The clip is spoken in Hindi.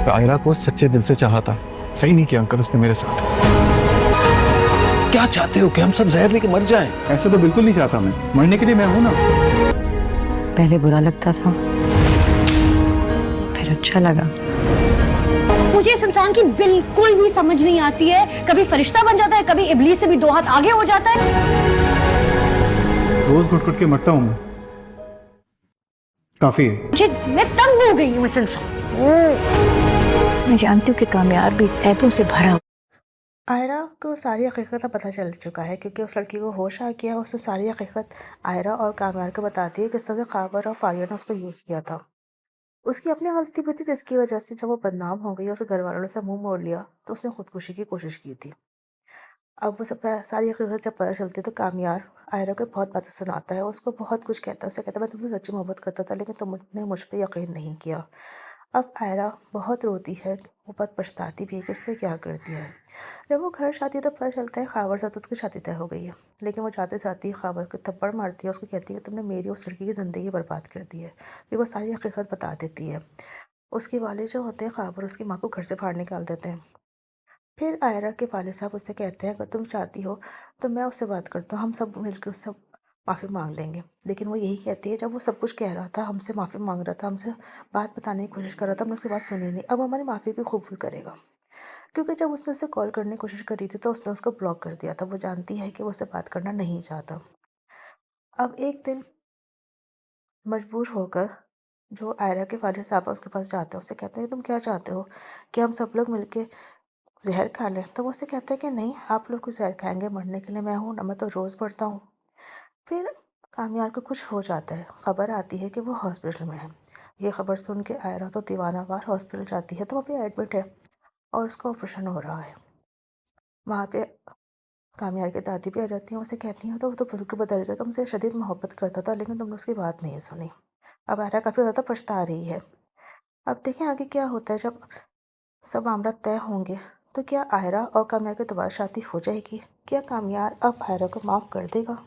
आयरा को सच्चे दिल से चाहा था। सही नहीं किया अंकल उसने मेरे साथ। क्या चाहते हो कि हम सब जहर लेके मर जाएं? ऐसा तो बिल्कुल नहीं चाहता मैं। मरने के लिए मैं हूं ना। पहले बुरा लगता था, फिर अच्छा लगा। मुझे इस इंसान की बिल्कुल भी समझ नहीं आती है। कभी फरिश्ता बन जाता है, कभी इब्लीस से भी 2 हाथ आगे हो जाता है। रोज घुट घुट के मरता हूं मैं। काफी है। मैं तंग हो गई हूँ इस इंसान। मैं जानती हूँ कि कामयाब भी ऐबों से भरा। आयरा को सारी हकीकत पता चल चुका है क्योंकि उस लड़की को होश आ गया। उसने सारी हकीकत आयरा और कामयार को बताती है कि किस तरह से काबर और फारिया ने उसको यूज़ किया था। उसकी अपनी गलती भी थी जिसकी वजह से जब वो बदनाम हो गई, उसके घर वालों ने से मुंह मोड़ लिया तो उसने खुदकुशी की कोशिश की थी। अब वो सब सारी हकीकत जब पता चलती है तो कामयार आयरा को बहुत बातें सुनाता है। वो उसको बहुत कुछ कहता है। उसे कहता है मैं तुमसे सच्ची मोहब्बत करता था लेकिन तुमने मुझ पर यकीन नहीं किया। अब आयरा बहुत रोती है, वो बहुत पछताती भी है कि उसने क्या कर दिया है। जब वो घर जाती है तो पता चलता है खाबर साथ उसकी शादी तय हो गई है। लेकिन वो जाते जाती है खाबर को थप्पड़ मारती है। उसको कहती है कि तुमने मेरी उस लड़की की ज़िंदगी बर्बाद कर दी है। फिर वो सारी हकीकत बता देती है। उसके वालिद जो होते हैं खाबर, उसकी माँ को घर से बाहर निकाल देते हैं। फिर आयरा के वालिद साहब उससे कहते हैं अगर तुम चाहती हो तो मैं उससे बात करता हूँ, हम सब मिलकर उससे माफ़ी मांग लेंगे। लेकिन वो यही कहती है, जब वो सब कुछ कह रहा था, हमसे माफ़ी मांग रहा था, हमसे बात बताने की कोशिश कर रहा था, हमने उसकी बात सुनी नहीं, अब हमारी माफ़ी को कबूल करेगा। क्योंकि जब उसने उसे कॉल करने की कोशिश करी थी तो उसने उसको ब्लॉक कर दिया था। वो जानती है कि वो उससे बात करना नहीं चाहता। अब एक दिन मजबूर होकर जो आयरा के वालिद साहब उसके पास जाते हैं, उससे कहते हैं तुम क्या चाहते हो कि हम सब लोग मिलके जहर खा लें? तो वो उससे कहता है कि नहीं, आप लोग कुछ जहर खाएंगे, मरने के लिए मैं हूँ ना, मैं तो रोज़ पढ़ता हूँ। फिर कामयार को कुछ हो जाता है। खबर आती है कि वो हॉस्पिटल में है। ये खबर सुन के आयरा तो दीवानावार हॉस्पिटल जाती है तो वहाँ पे एडमिट है और उसका ऑपरेशन हो रहा है। वहाँ पे कामयार की दादी भी आ जाती हैं। उसे कहती हैं तो वो तो बिल्कुल बदल गया, तुमसे शदीद मोहब्बत करता था लेकिन तुमने उसकी बात नहीं सुनी। अब आयरा काफ़ी ज़्यादा पछता रही है। अब देखें आगे क्या होता है। जब सब मामला तय होंगे तो क्या आयरा और कामयार की दोबारा शादी हो जाएगी? क्या कामयार अब आयरा को माफ़ कर देगा?